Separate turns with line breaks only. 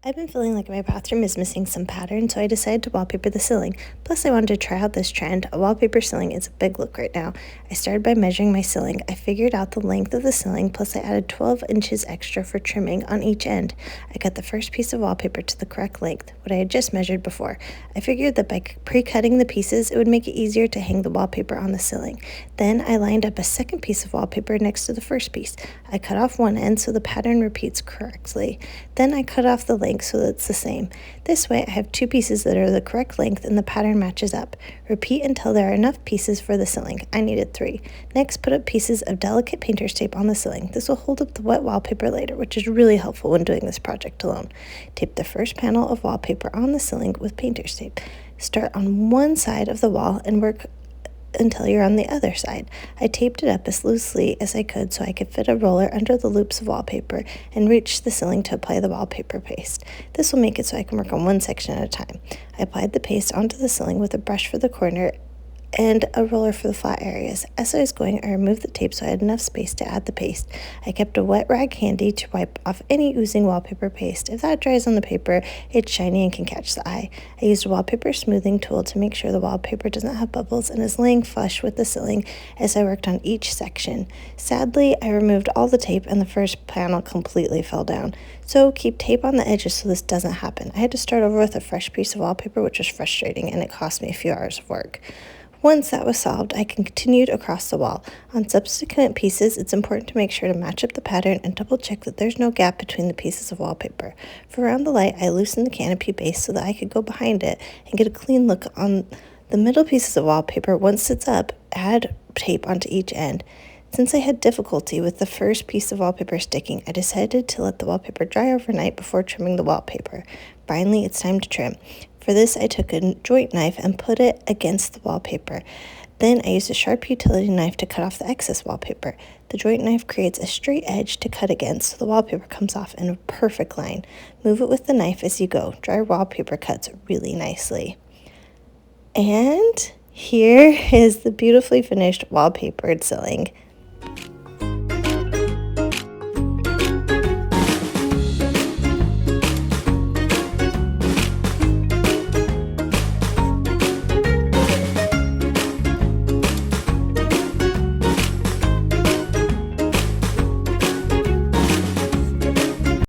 I've been feeling like my bathroom is missing some pattern, so I decided to wallpaper the ceiling. Plus, I wanted to try out this trend. A wallpaper ceiling is a big look right now. I started by measuring my ceiling. I figured out the length of the ceiling, plus I added 12 inches extra for trimming on each end. I cut the first piece of wallpaper to the correct length, what I had just measured before. I figured that by pre-cutting the pieces, it would make it easier to hang the wallpaper on the ceiling. Then I lined up a second piece of wallpaper next to the first piece. I cut off one end so the pattern repeats correctly. Then I cut off the length so that it's the same. This way I have two pieces that are the correct length and the pattern matches up. Repeat until there are enough pieces for the ceiling. I needed 3. Next, put up pieces of delicate painter's tape on the ceiling. This will hold up the wet wallpaper later, which is really helpful when doing this project alone. Tape the first panel of wallpaper on the ceiling with painter's tape. Start on one side of the wall and work until you're on the other side. I taped it up as loosely as I could so I could fit a roller under the loops of wallpaper and reach the ceiling to apply the wallpaper paste. This will make it so I can work on one section at a time. I applied the paste onto the ceiling with a brush for the corner and a roller for the flat areas. As I was going, I removed the tape so I had enough space to add the paste. I kept a wet rag handy to wipe off any oozing wallpaper paste. If that dries on the paper, it's shiny and can catch the eye. I used a wallpaper smoothing tool to make sure the wallpaper doesn't have bubbles and is laying flush with the ceiling as I worked on each section. Sadly, I removed all the tape and the first panel completely fell down. So keep tape on the edges so this doesn't happen. I had to start over with a fresh piece of wallpaper, which was frustrating, and it cost me a few hours of work. Once that was solved, I continued across the wall. On subsequent pieces, it's important to make sure to match up the pattern and double check that there's no gap between the pieces of wallpaper. For around the light, I loosened the canopy base so that I could go behind it and get a clean look on the middle pieces of wallpaper. Once it's up, add tape onto each end. Since I had difficulty with the first piece of wallpaper sticking, I decided to let the wallpaper dry overnight before trimming the wallpaper. Finally, it's time to trim. For this, I took a joint knife and put it against the wallpaper. Then I used a sharp utility knife to cut off the excess wallpaper. The joint knife creates a straight edge to cut against, so the wallpaper comes off in a perfect line. Move it with the knife as you go. Dry wallpaper cuts really nicely. And here is the beautifully finished wallpapered ceiling.